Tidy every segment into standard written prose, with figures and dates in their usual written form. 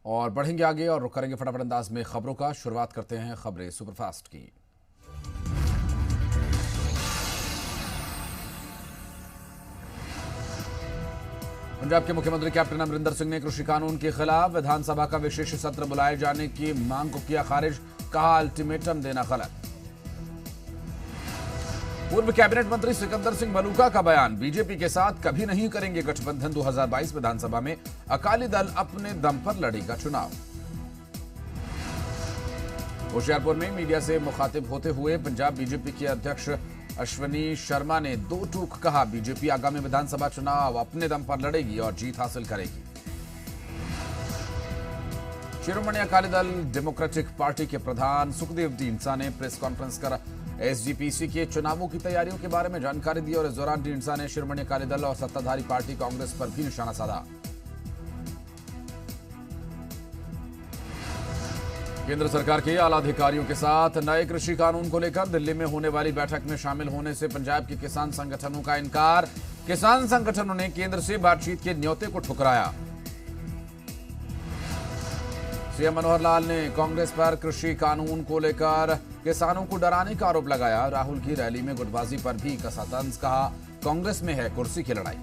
और बढ़ेंगे आगे और रुक करेंगे फटाफट अंदाज में खबरों का। शुरुआत करते हैं खबरें सुपरफास्ट की। पंजाब के मुख्यमंत्री कैप्टन अमरिंदर सिंह ने कृषि कानून के खिलाफ विधानसभा का विशेष सत्र बुलाए जाने की मांग को किया खारिज। कहा अल्टीमेटम देना गलत। पूर्व कैबिनेट मंत्री सिकंदर सिंह मलूका का बयान, बीजेपी के साथ कभी नहीं करेंगे गठबंधन। 2022 विधानसभा में अकाली दल अपने दम पर लड़ेगा चुनाव। होशियारपुर में मीडिया से मुखातिब होते हुए पंजाब बीजेपी के अध्यक्ष अश्विनी शर्मा ने दो टूक कहा, बीजेपी आगामी विधानसभा चुनाव अपने दम पर लड़ेगी और जीत हासिल करेगी। शिरोमणि अकाली दल डेमोक्रेटिक पार्टी के प्रधान सुखदेव ढींडसा ने प्रेस कॉन्फ्रेंस कर एसजीपीसी के चुनावों की तैयारियों के बारे में जानकारी दी और इस दौरान ढींडसा ने शिरोमणि अकाली दल और सत्ताधारी पार्टी कांग्रेस पर भी निशाना साधा। केंद्र सरकार के आला अधिकारियों के साथ नए कृषि कानून को लेकर दिल्ली में होने वाली बैठक में शामिल होने से पंजाब के किसान संगठनों का इनकार। किसान संगठनों ने केंद्र से बातचीत के न्योते को ठुकराया। सीएम मनोहर लाल ने कांग्रेस पर कृषि कानून को लेकर किसानों को डराने का आरोप लगाया। राहुल की रैली में गुटबाजी पर भी कसा तंज, कहा कांग्रेस में है कुर्सी की लड़ाई।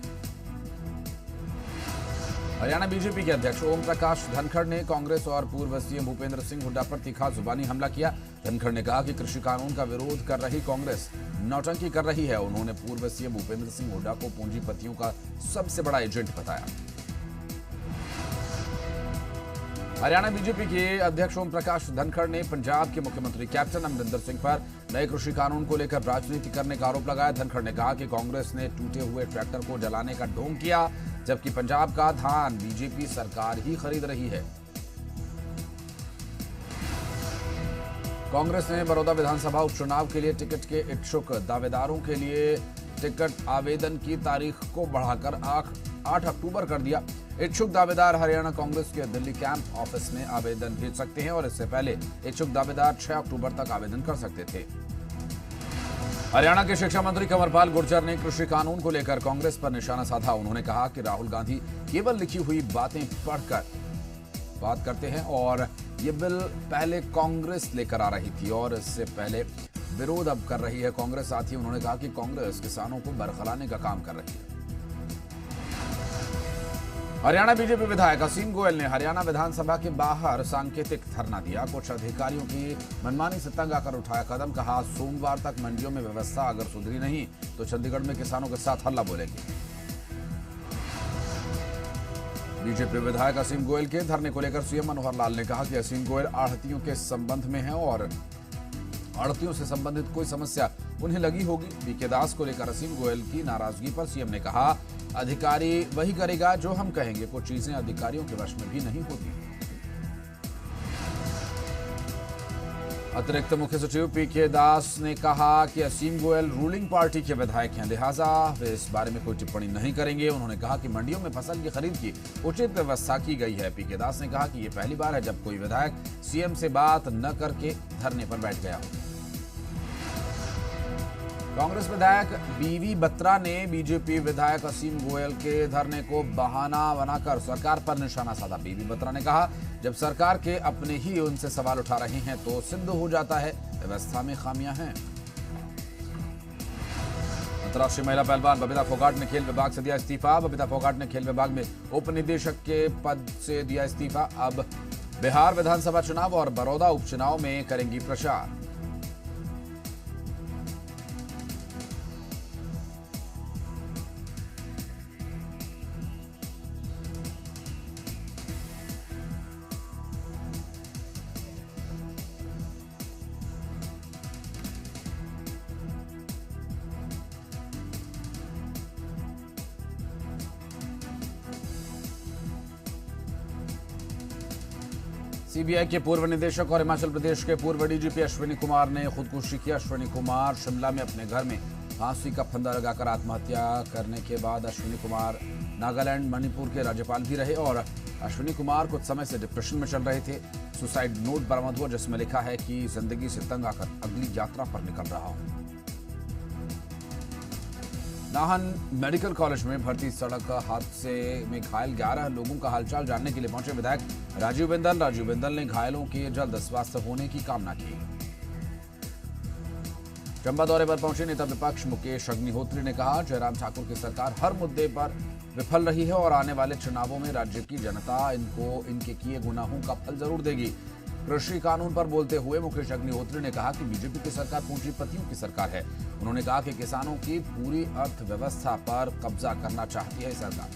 हरियाणा बीजेपी के अध्यक्ष ओम प्रकाश धनखड़ ने कांग्रेस और पूर्व सीएम भूपेंद्र सिंह हुड्डा पर तीखा जुबानी हमला किया। धनखड़ ने कहा कि कृषि कानून का विरोध कर रही कांग्रेस नौटंकी कर रही है। उन्होंने पूर्व सीएम भूपेंद्र सिंह हुड्डा को पूंजीपतियों का सबसे बड़ा एजेंट बताया। हरियाणा बीजेपी के अध्यक्ष ओम प्रकाश धनखड़ ने पंजाब के मुख्यमंत्री कैप्टन अमरिंदर सिंह पर नए कृषि कानून को लेकर राजनीति करने का आरोप लगाया। धनखड़ ने कहा कि कांग्रेस ने टूटे हुए ट्रैक्टर को जलाने का ढोंग किया, जबकि पंजाब का धान बीजेपी सरकार ही खरीद रही है। कांग्रेस ने बड़ौदा विधानसभा उपचुनाव के लिए टिकट के इच्छुक दावेदारों के लिए टिकट आवेदन की तारीख को बढ़ाकर 8 अक्टूबर कर दिया। इच्छुक दावेदार हरियाणा कांग्रेस के दिल्ली कैंप ऑफिस में आवेदन भेज सकते हैं और इससे पहले इच्छुक दावेदार 6 अक्टूबर तक आवेदन कर सकते थे। हरियाणा के शिक्षा मंत्री कंवरपाल गुर्जर ने कृषि कानून को लेकर कांग्रेस पर निशाना साधा। उन्होंने कहा कि राहुल गांधी केवल लिखी हुई बातें पढ़कर बात करते हैं और ये बिल पहले कांग्रेस लेकर आ रही थी और इससे पहले विरोध अब कर रही है कांग्रेस। साथ ही उन्होंने कहा कि कांग्रेस किसानों को बरखलाने का काम कर रही है। हरियाणा बीजेपी विधायक असीम गोयल ने हरियाणा विधानसभा के बाहर सांकेतिक धरना दिया। कुछ अधिकारियों की मनमानी से तंग आकर उठाया कदम, कहा सोमवार तक मंडियों में व्यवस्था अगर सुधरी नहीं तो चंडीगढ़ में किसानों के साथ हल्ला बोलेंगे। बीजेपी विधायक असीम गोयल के धरने को लेकर सीएम मनोहर लाल ने कहा कि असीम गोयल आढ़तियों के संबंध में है और आढ़तियों से संबंधित कोई समस्या उन्हें लगी होगी। बीके दास को लेकर असीम गोयल की नाराजगी पर सीएम ने कहा, अधिकारी वही करेगा जो हम कहेंगे, कुछ चीजें अधिकारियों के वश में भी नहीं होती। अतिरिक्त मुख्य सचिव पीके दास ने कहा कि असीम गोयल रूलिंग पार्टी के विधायक हैं, लिहाजा वे इस बारे में कोई टिप्पणी नहीं करेंगे। उन्होंने कहा कि मंडियों में फसल की खरीद की उचित व्यवस्था की गई है। पीके दास ने कहा कि ये पहली बार है जब कोई विधायक सीएम से बात न करके धरने पर बैठ गया। कांग्रेस विधायक बीवी बत्रा ने बीजेपी विधायक असीम गोयल के धरने को बहाना बनाकर सरकार पर निशाना साधा। बीवी बत्रा ने कहा, जब सरकार के अपने ही उनसे सवाल उठा रहे हैं तो सिद्ध हो जाता है व्यवस्था में खामियां हैं। अंतर्राष्ट्रीय महिला पहलवान बबीता फोगाट ने खेल विभाग से दिया इस्तीफा। बबीता फोगाट ने खेल विभाग में उप निदेशक के पद से दिया इस्तीफा। अब बिहार विधानसभा चुनाव और बड़ौदा उपचुनाव में करेंगी प्रचार। सीबीआई के पूर्व निदेशक और हिमाचल प्रदेश के पूर्व डीजीपी अश्विनी कुमार ने खुदकुशी की। अश्विनी कुमार शिमला में अपने घर में फांसी का फंदा लगाकर आत्महत्या करने के बाद अश्विनी कुमार नागालैंड मणिपुर के राज्यपाल भी रहे और अश्विनी कुमार कुछ समय से डिप्रेशन में चल रहे थे। सुसाइड नोट बरामद हुआ जिसमें लिखा है कि जिंदगी से तंग आकर अगली यात्रा पर निकल रहा हूं। नाहन मेडिकल कॉलेज में भर्ती सड़क हादसे में घायल 11 लोगों का हालचाल जानने के लिए पहुंचे विधायक राजीव बिंदल ने घायलों के जल्द स्वस्थ होने की कामना की। चंबा दौरे पर पहुंचे नेता विपक्ष मुकेश अग्निहोत्री ने कहा, जयराम ठाकुर की सरकार हर मुद्दे पर विफल रही है और आने वाले चुनावों में राज्य की जनता इनको इनके किए गुनाहों का फल जरूर देगी। कृषि कानून पर बोलते हुए मुकेश अग्निहोत्री ने कहा कि बीजेपी की सरकार पूंजीपतियों की सरकार है। उन्होंने कहा कि किसानों की पूरी अर्थव्यवस्था पर कब्जा करना चाहती है सरकार।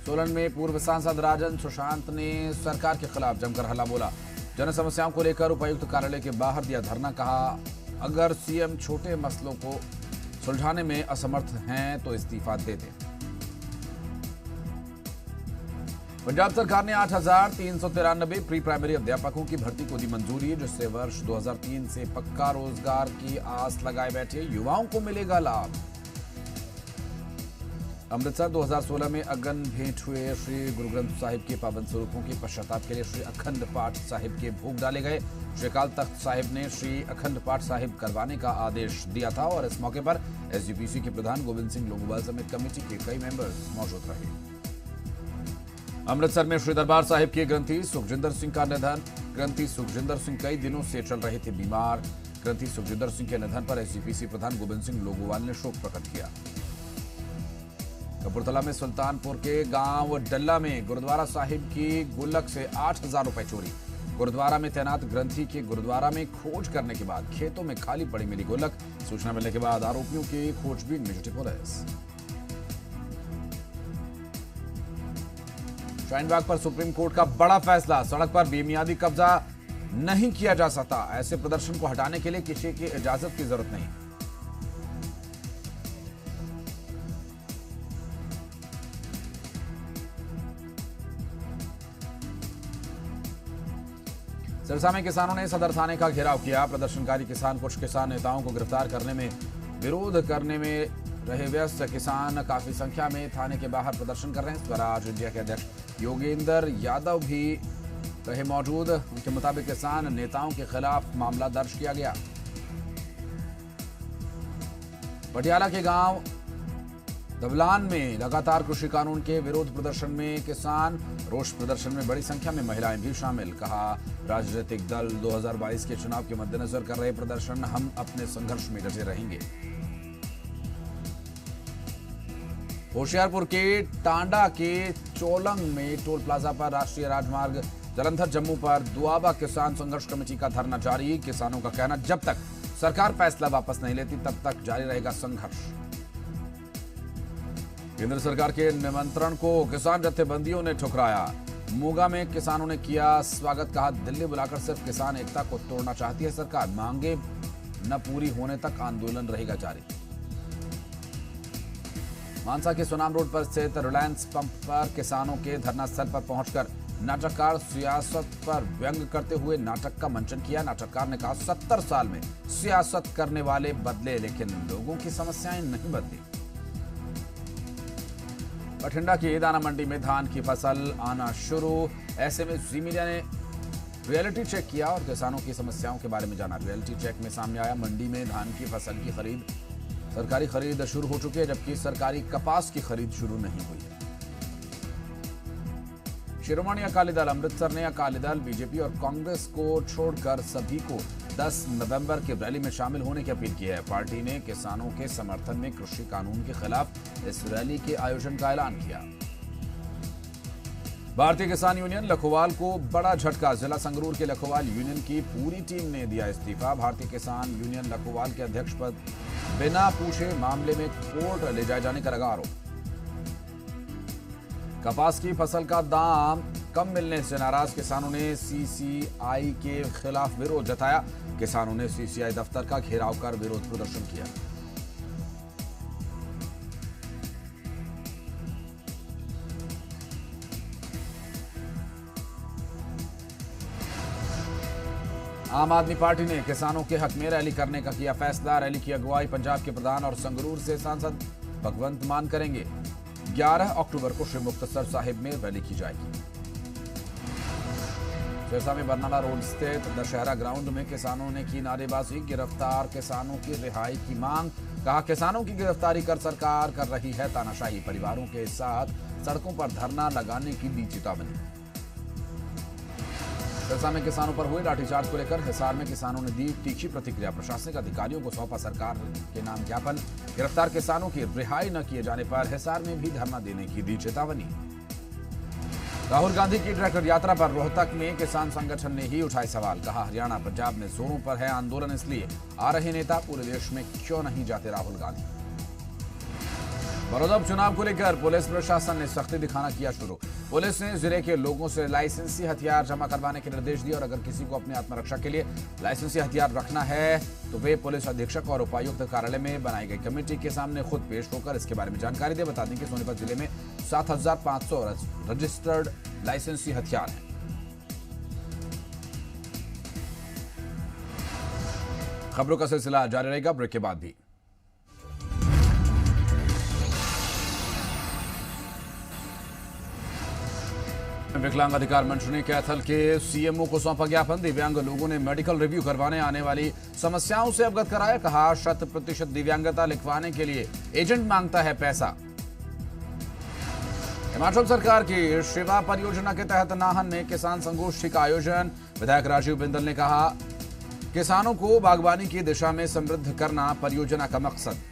सोलन में पूर्व सांसद राजन सुशांत ने सरकार के खिलाफ जमकर हल्ला बोला। जन समस्याओं को लेकर उपायुक्त कार्यालय के बाहर दिया धरना। कहा, अगर सीएम छोटे मसलों को सुलझाने में असमर्थ हैं तो इस्तीफा दे दें। पंजाब सरकार ने 8,393 प्री प्राइमरी अध्यापकों की भर्ती को दी मंजूरी, जिससे वर्ष 2003 से पक्का रोजगार की आस लगाए बैठे युवाओं को मिलेगा लाभ। अमृतसर 2016 में अगन भेंट हुए श्री गुरु ग्रंथ साहिब के पावन स्वरूपों के पश्चाताप के लिए श्री अखंड पाठ साहिब के भोग डाले गए। श्री अकाल तख्त साहिब ने श्री अखंड पाठ साहिब करवाने का आदेश दिया था और इस मौके पर एसजीपीसी के प्रधान गोविंद सिंह लोंगोवाल समेत कमेटी के कई मेंबर्स मौजूद रहे। अमृतसर में श्री दरबार साहिब के ग्रंथी सुखजिंदर सिंह का निधन। ग्रंथी सुखजिंदर सिंह कई दिनों से चल रहे थे बीमार। ग्रंथी सुखजिंदर सिंह के निधन पर एसजीपीसी प्रधान गोविंद सिंह लोंगोवाल ने शोक प्रकट किया। कपूरथला में सुल्तानपुर के गांव डल्ला में गुरुद्वारा साहिब की गुल्लक से 8,000 रुपए चोरी। गुरुद्वारा में तैनात ग्रंथी के गुरुद्वारा में खोज करने के बाद खेतों में खाली पड़ी मिली गुल्लक। सूचना मिलने के बाद आरोपियों की खोजबीन में जुटी पुलिस। शाहीन बाग पर सुप्रीम कोर्ट का बड़ा फैसला, सड़क पर बेमियादी कब्जा नहीं किया जा सकता। ऐसे प्रदर्शन को हटाने के लिए किसी की इजाजत की जरूरत नहीं। सिरसा में किसानों ने सदर थाने का घेराव किया। प्रदर्शनकारी किसान कुछ किसान नेताओं को गिरफ्तार करने में विरोध करने में रहे व्यस्त। किसान काफी संख्या में थाने के बाहर प्रदर्शन कर रहे हैं। स्वराज इंडिया के अध्यक्ष योगेंद्र यादव भी रहे मौजूद। उनके मुताबिक किसान नेताओं के खिलाफ मामला दर्ज किया गया। पटियाला के गांव दबलान में लगातार कृषि कानून के विरोध प्रदर्शन में किसान, रोष प्रदर्शन में बड़ी संख्या में महिलाएं भी शामिल। कहा, राजनीतिक दल 2022 के चुनाव के मद्देनजर कर रहे प्रदर्शन, हम अपने संघर्ष में डटे रहेंगे। होशियारपुर के टांडा के चोलंग में टोल प्लाजा पर राष्ट्रीय राजमार्ग जलंधर जम्मू पर दुआबा किसान संघर्ष कमेटी का धरना जारी। किसानों का कहना, जब तक सरकार फैसला वापस नहीं लेती तब तक जारी रहेगा संघर्ष। केंद्र सरकार के निमंत्रण को किसान जत्थेबंदियों ने ठुकराया। मोगा में किसानों ने किया स्वागत। कहा, दिल्ली बुलाकर सिर्फ किसान एकता को तोड़ना चाहती है सरकार, मांगे न पूरी होने तक आंदोलन रहेगा जारी। मानसा के सोनाम रोड पर स्थित रिलायंस पंप पर किसानों के धरना स्थल पर पहुंचकर नाटककार सियासत पर व्यंग करते हुए नाटक का मंचन किया। नाटककार ने कहा, 70 साल में सियासत करने वाले बदले लेकिन लोगों की समस्याएं नहीं बदली। बठिंडा की दाना मंडी में धान की फसल आना शुरू। ऐसे में जी मीडिया ने रियलिटी चेक किया और किसानों की समस्याओं के बारे में जाना। रियलिटी चेक में सामने आया, मंडी में धान की फसल की खरीद, सरकारी खरीद शुरू हो चुकी है, जबकि सरकारी कपास की खरीद शुरू नहीं हुई है। शिरोमणि अकाली दल अमृतसर ने अकाली दल, बीजेपी और कांग्रेस को छोड़कर सभी को 10 नवंबर की रैली में शामिल होने की अपील की है। पार्टी ने किसानों के समर्थन में कृषि कानून के खिलाफ इस रैली के आयोजन का ऐलान किया। भारतीय किसान यूनियन लखोवाल को बड़ा झटका। जिला संगरूर के लखोवाल यूनियन की पूरी टीम ने दिया इस्तीफा। भारतीय किसान यूनियन लखोवाल के अध्यक्ष पद बिना पूछे मामले में कोर्ट ले जाए जाने का लगा आरोप। कपास की फसल का दाम कम मिलने से नाराज किसानों ने सीसीआई के खिलाफ विरोध जताया। किसानों ने सीसीआई दफ्तर का घेराव कर विरोध प्रदर्शन किया। आम आदमी पार्टी ने किसानों के हक में रैली करने का किया फैसला। रैली की अगुवाई पंजाब के प्रधान और संगरूर से सांसद भगवंत मान करेंगे। 11 अक्टूबर को श्री मुक्तसर साहिब में रैली की जाएगी। सिरसा में बरनाला रोड स्थित दशहरा ग्राउंड में किसानों ने की नारेबाजी, गिरफ्तार किसानों की रिहाई की मांग। कहा, किसानों की गिरफ्तारी कर सरकार कर रही है तानाशाही, परिवारों के साथ सड़कों पर धरना लगाने की दी चेतावनी। सिरसा में किसानों पर हुए लाठीचार्ज को लेकर हिसार में किसानों ने दी तीखी प्रतिक्रिया, प्रशासनिक अधिकारियों को सौंपा सरकार के नाम ज्ञापन। गिरफ्तार किसानों की रिहाई न किए जाने पर हिसार में भी धरना देने की दी चेतावनी। राहुल गांधी की ट्रैक्टर यात्रा पर रोहतक में किसान संगठन ने ही उठाए सवाल। कहा, हरियाणा पंजाब में जोरों पर है आंदोलन, इसलिए आ रहे नेता पूरे देश में क्यों नहीं जाते राहुल गांधी। बड़ौदा उपचुनाव को लेकर पुलिस प्रशासन ने सख्ती दिखाना किया शुरू। पुलिस ने जिले के लोगों से लाइसेंसी हथियार जमा करवाने के निर्देश दिए और अगर किसी को अपनी आत्मरक्षा के लिए लाइसेंसी हथियार रखना है तो वे पुलिस अधीक्षक और उपायुक्त कार्यालय में बनाई गई कमेटी के सामने खुद पेश होकर इसके बारे में जानकारी दे। बता दें कि सोनीपत जिले में 7,500 रजिस्टर्ड लाइसेंसी हथियार हैं। खबरों का सिलसिला जारी रहेगा ब्रेक के बाद भी। विकलांग अधिकार मंच ने कैथल के सीएमओ को सौंपा ज्ञापन। दिव्यांग लोगों ने मेडिकल रिव्यू करवाने आने वाली समस्याओं से अवगत कराया। कहा, 100% दिव्यांगता लिखवाने के लिए एजेंट मांगता है पैसा। हिमाचल सरकार की शिवा परियोजना के तहत नाहन में किसान संगोष्ठी का आयोजन। विधायक राजीव बिंदल ने कहा, किसानों को बागवानी की दिशा में समृद्ध करना परियोजना का मकसद।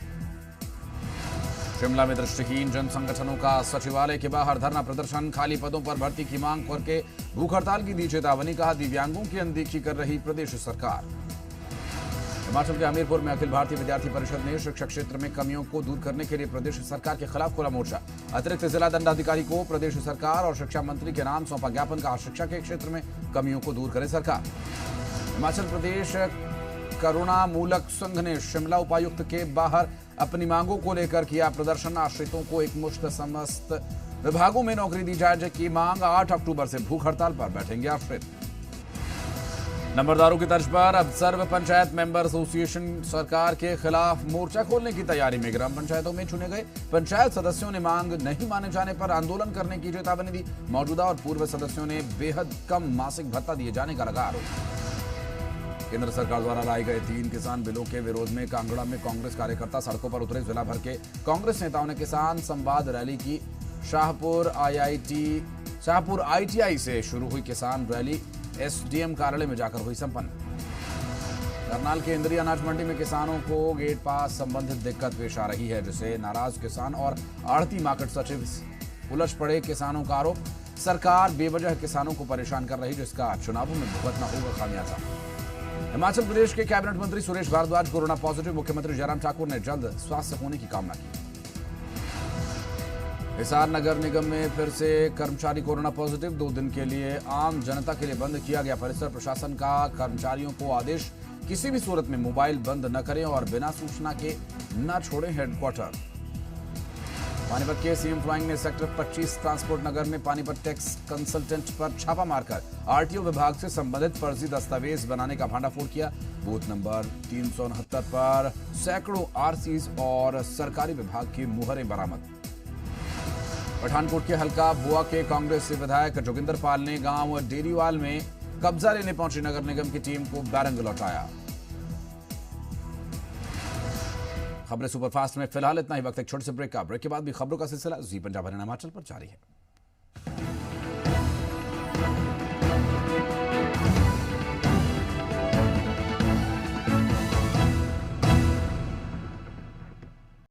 शिमला में दृष्टिहीन जन संगठनों का सचिवालय के बाहर धरना प्रदर्शन। खाली पदों पर भर्ती की मांग करके भूख हड़ताल की दी चेतावनी। कहा, दिव्यांगों की अनदेखी कर रही प्रदेश सरकार। हिमाचल के हमीरपुर में अखिल भारतीय विद्यार्थी परिषद ने शिक्षा क्षेत्र में कमियों को दूर करने के लिए प्रदेश सरकार के खिलाफ खोला मोर्चा। अतिरिक्त जिला दंडाधिकारी को प्रदेश सरकार और शिक्षा मंत्री के नाम सौंपा ज्ञापन। कहा, शिक्षा के क्षेत्र में कमियों को दूर करे सरकार। हिमाचल प्रदेश करुणा मूलक संघ ने शिमला उपायुक्त के बाहर अपनी मांगों को लेकर किया प्रदर्शन। आश्रितों को एक मुश्त समस्त विभागों में नौकरी दी जाए की मांग। 8 अक्टूबर से भूख हड़ताल पर बैठेंगे आश्रित। नंबरदारों की तर्ज पर अब सर्व पंचायत मेंबर एसोसिएशन सरकार के खिलाफ मोर्चा खोलने की तैयारी में। ग्राम पंचायतों में चुने गए पंचायत सदस्यों ने मांग नहीं माने जाने पर आंदोलन करने की चेतावनी दी। मौजूदा और पूर्व सदस्यों ने बेहद कम मासिक भत्ता दिए जाने का लगा आरोप। केंद्र सरकार द्वारा लाए गए 3 किसान बिलों के विरोध में कांगड़ा में कांग्रेस कार्यकर्ता सड़कों पर उतरे। जिला भर के कांग्रेस नेताओं ने किसान संवाद रैली की। शाहपुर ITI से शुरू हुई किसान रैली एसडीएम कार्यालय में जाकर हुई संपन्न। करनाल के इंद्री अनाज मंडी में किसानों को गेट पास संबंधित दिक्कत पेश आ रही है, जिससे नाराज किसान और आढ़ती मार्केट सचिव उलझ पड़े। किसानों का आरोप, सरकार बेवजह किसानों को परेशान कर रही, जिसका चुनावों में भुगतना होगा खामियाजा। हिमाचल प्रदेश के कैबिनेट मंत्री सुरेश भारद्वाज कोरोना पॉजिटिव। मुख्यमंत्री जयराम ठाकुर ने जल्द स्वास्थ्य होने की कामना की। हिसार नगर निगम में फिर से कर्मचारी कोरोना पॉजिटिव। 2 दिन के लिए आम जनता के लिए बंद किया गया परिसर। प्रशासन का कर्मचारियों को आदेश, किसी भी सूरत में मोबाइल बंद न करें और बिना सूचना के न छोड़ें हेडक्वार्टर। पानीपत के सीएम फ्लाइंग ने सेक्टर 25 ट्रांसपोर्ट नगर में पानीपत टैक्स कंसल्टेंट पर छापा मारकर आरटीओ विभाग से संबंधित फर्जी दस्तावेज बनाने का भांडाफोड़ किया। बूथ नंबर 369 पर सैकड़ों आरसीज और सरकारी विभाग की मुहरें बरामद। पठानकोट के हल्का बुआ के कांग्रेस विधायक जोगिंदर पाल ने गांव डेरीवाल में कब्जा लेने पहुंची नगर निगम की टीम को बैरंग लौटाया। खबरें सुपरफास्ट में फिलहाल इतना ही। वक्त एक छोटे से ब्रेक का। ब्रेक के बाद भी खबरों का सिलसिला जी पंजाब हरियाणा हिमाचल पर जारी है।